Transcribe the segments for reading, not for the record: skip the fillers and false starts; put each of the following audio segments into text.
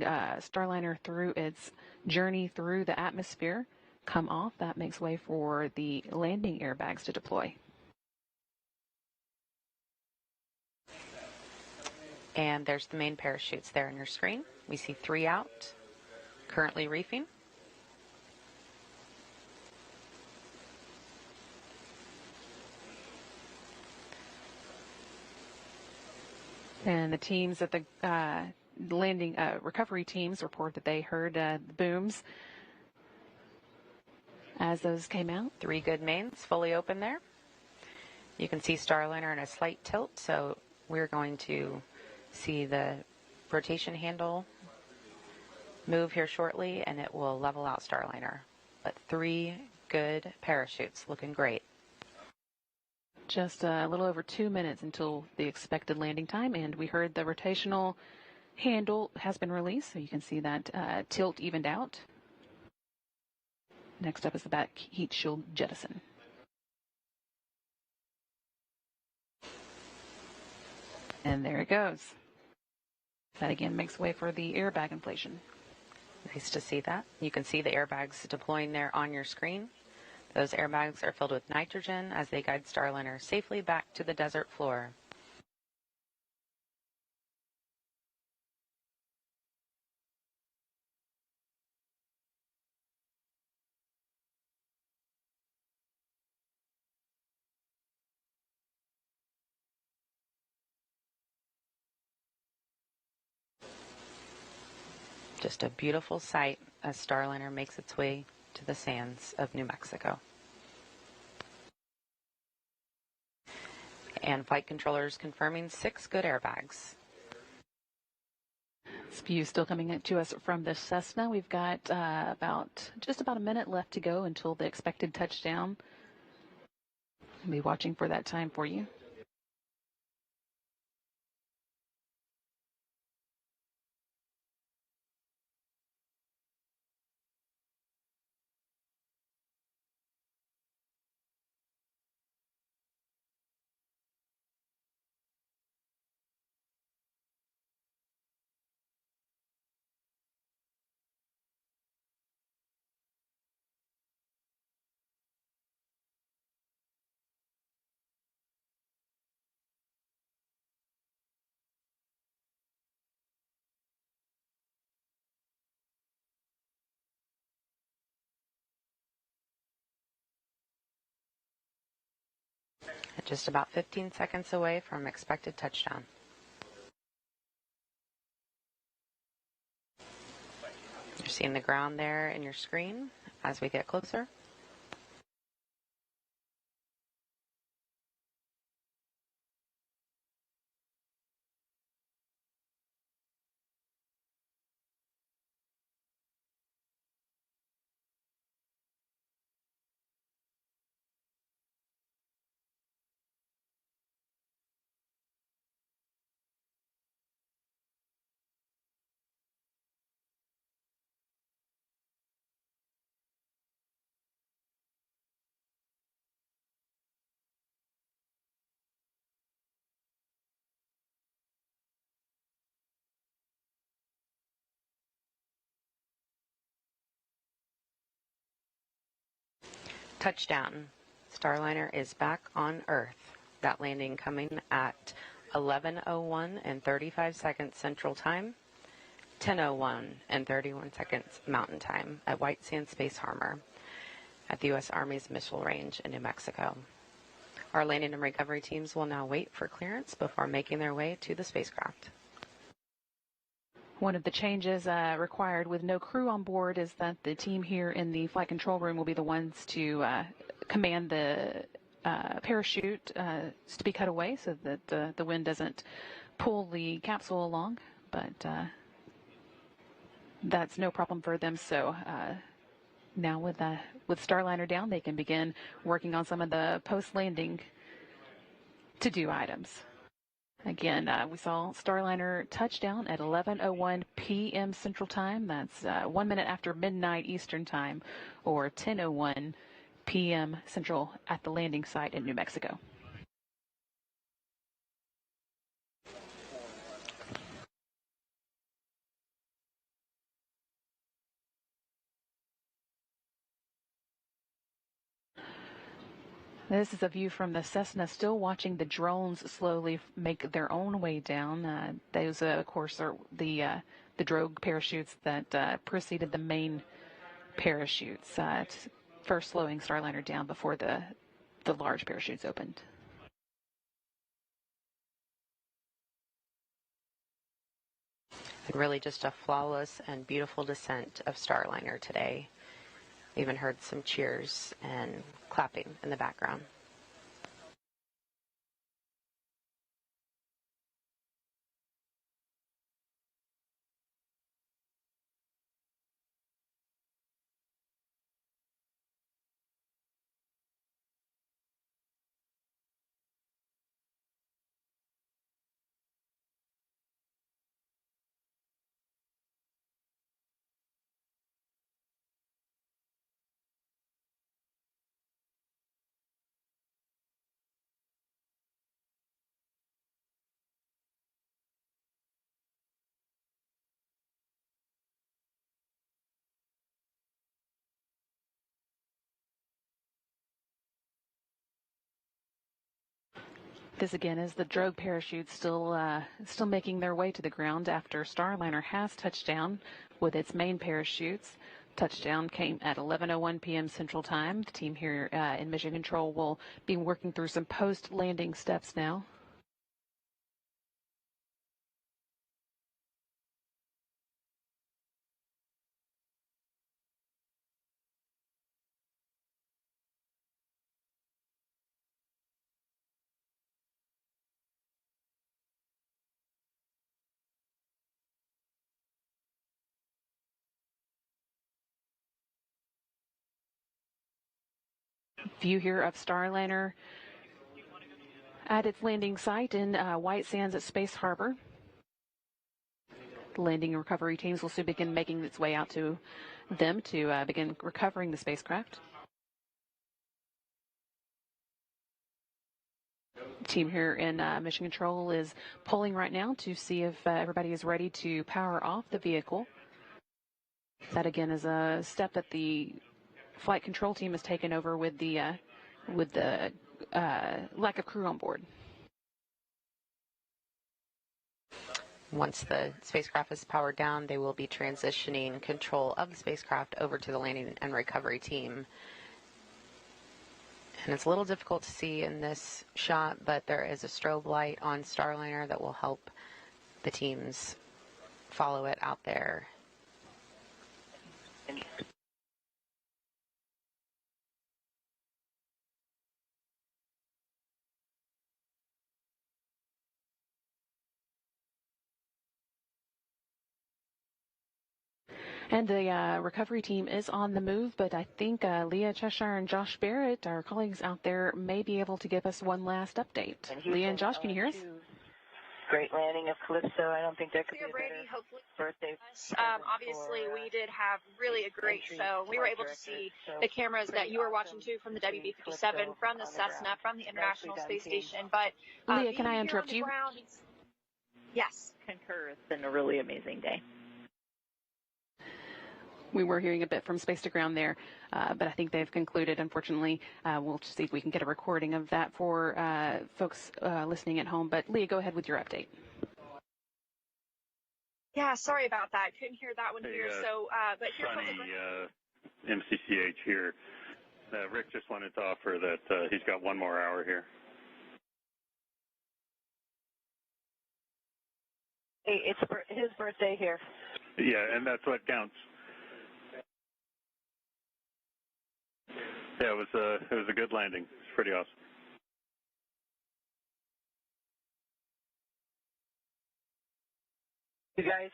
Starliner through its journey through the atmosphere come off. That makes way for the landing airbags to deploy. And there's the main parachutes there on your screen. We see 3 out, currently reefing. And the teams at the landing recovery teams report that they heard the booms as those came out. 3 good mains fully open there. You can see Starliner in a slight tilt, so we're going to see the rotation handle move here shortly, and it will level out Starliner. But 3 good parachutes, looking great. Just a little over 2 minutes until the expected landing time, and we heard the rotational handle has been released, so you can see that tilt evened out. Next up is the back heat shield jettison. And there it goes. That again makes way for the airbag inflation. Nice to see that. You can see the airbags deploying there on your screen. Those airbags are filled with nitrogen as they guide Starliner safely back to the desert floor. Just a beautiful sight as Starliner makes its way to the sands of New Mexico. And flight controllers confirming 6 good airbags. This view still coming to us from the Cessna. We've got just about a minute left to go until the expected touchdown. I'll be watching for that time for you. Just about 15 seconds away from expected touchdown. You're seeing the ground there in your screen as we get closer. Touchdown. Starliner is back on Earth. That landing coming at 11:01 and 35 seconds Central Time, 10:01 and 31 seconds Mountain Time at White Sands Space Harbor at the U.S. Army's Missile Range in New Mexico. Our landing and recovery teams will now wait for clearance before making their way to the spacecraft. One of the changes required with no crew on board is that the team here in the flight control room will be the ones to command the parachute to be cut away so that the wind doesn't pull the capsule along. But that's no problem for them. So now with Starliner down, they can begin working on some of the post-landing to-do items. Again, we saw Starliner touchdown at 11:01 p.m. Central Time. That's 1 minute after midnight Eastern Time, or 10:01 p.m. Central at the landing site in New Mexico. This is a view from the Cessna, still watching the drones slowly make their own way down. Those, of course, are the drogue parachutes that preceded the main parachutes, first slowing Starliner down before the large parachutes opened. And really just a flawless and beautiful descent of Starliner today. Even heard some cheers and clapping in the background. This again is the drogue parachute still making their way to the ground after Starliner has touched down with its main parachutes. Touchdown came at 11:01 p.m. Central Time. The team here in Mission Control will be working through some post-landing steps now. View here of Starliner at its landing site in White Sands at Space Harbor. The landing and recovery teams will soon begin making its way out to them to begin recovering the spacecraft. The team here in Mission Control is polling right now to see if everybody is ready to power off the vehicle. That again is a step that the flight control team has taken over with the lack of crew on board. Once the spacecraft is powered down, they will be transitioning control of the spacecraft over to the landing and recovery team. And it's a little difficult to see in this shot, but there is a strobe light on Starliner that will help the teams follow it out there. And the recovery team is on the move, but I think Leah Cheshire and Josh Barrett, our colleagues out there, may be able to give us one last update. Leah and Josh, can you hear us? Great landing of Calypso. I don't think there could be a Brady, better hopefully. birthday. Obviously, we did have really a great show. We were able to see the cameras that you were watching too from the WB-57, from the Cessna, from the International Space Station. But Leah, can I interrupt you? Yes. Concur. It's been a really amazing day. We were hearing a bit from Space to Ground there, but I think they've concluded, unfortunately. We'll see if we can get a recording of that for folks listening at home. But Leah, go ahead with your update. Yeah, sorry about that. Couldn't hear that one here. So, but here's Sunny, MCCH here. Rick just wanted to offer that he's got one more hour here. Hey, it's his birthday here. Yeah, and that's what counts. Yeah, it was a good landing. It's pretty awesome. You guys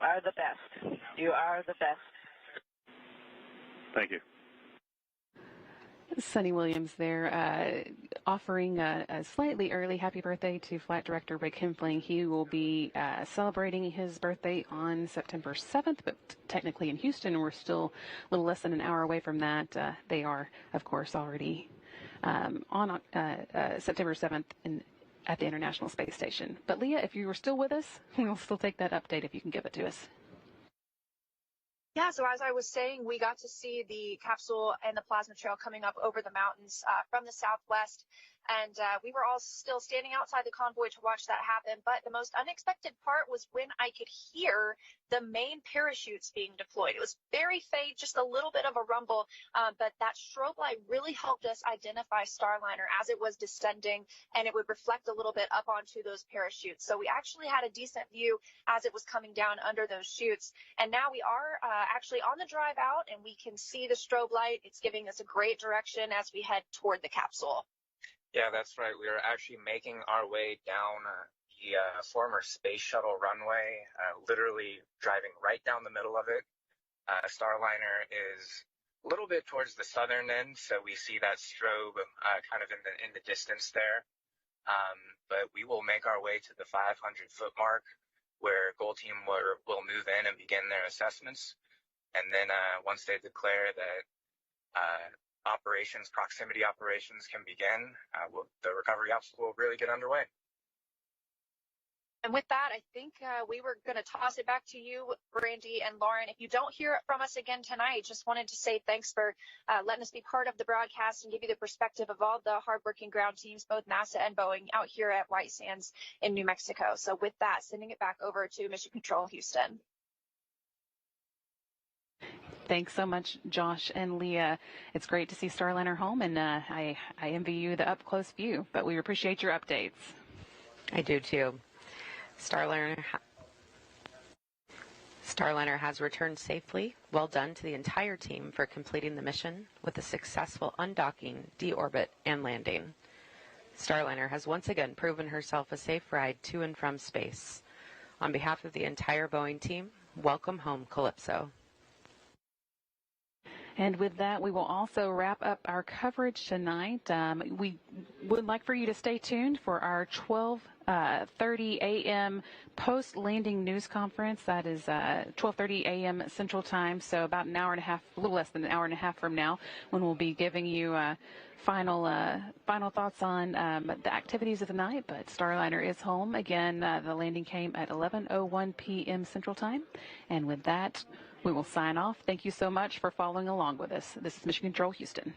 are the best. You are the best. Thank you. Sunny Williams there, offering a slightly early happy birthday to Flight Director Rick Hempling. He will be celebrating his birthday on September 7th, but technically in Houston, we're still a little less than an hour away from that. They are, of course, already on September 7th at the International Space Station. But Leah, if you were still with us, we'll still take that update if you can give it to us. Yeah, so as I was saying, we got to see the capsule and the plasma trail coming up over the mountains from the southwest. And we were all still standing outside the convoy to watch that happen. But the most unexpected part was when I could hear the main parachutes being deployed. It was very faint, just a little bit of a rumble. But that strobe light really helped us identify Starliner as it was descending, and it would reflect a little bit up onto those parachutes. So we actually had a decent view as it was coming down under those chutes. And now we are actually on the drive out, and we can see the strobe light. It's giving us a great direction as we head toward the capsule. Yeah, that's right. We are actually making our way down the former space shuttle runway, literally driving right down the middle of it. Starliner is a little bit towards the southern end, so we see that strobe kind of in the distance there. But we will make our way to the 500-foot mark, where Gold Team will move in and begin their assessments. And then once they declare that proximity operations can begin, the recovery ops will really get underway. And with that, I think we were going to toss it back to you, Randy and Lauren. If you don't hear from us again tonight, just wanted to say thanks for letting us be part of the broadcast and give you the perspective of all the hardworking ground teams, both NASA and Boeing, out here at White Sands in New Mexico. So with that, sending it back over to Mission Control Houston. Thanks so much, Josh and Leah. It's great to see Starliner home, and I envy you the up-close view, but we appreciate your updates. I do, too. Starliner has returned safely. Well done to the entire team for completing the mission with a successful undocking, deorbit, and landing. Starliner has once again proven herself a safe ride to and from space. On behalf of the entire Boeing team, welcome home, Calypso. And with that, we will also wrap up our coverage tonight. We would like for you to stay tuned for our 12:30 a.m. post-landing news conference. That is 12:30 a.m. Central Time, so about an hour and a half, a little less than an hour and a half from now, when we'll be giving you final thoughts on the activities of the night. But Starliner is home. Again, the landing came at 11:01 p.m. Central Time. And with that, we will sign off. Thank you so much for following along with us. This is Mission Control Houston.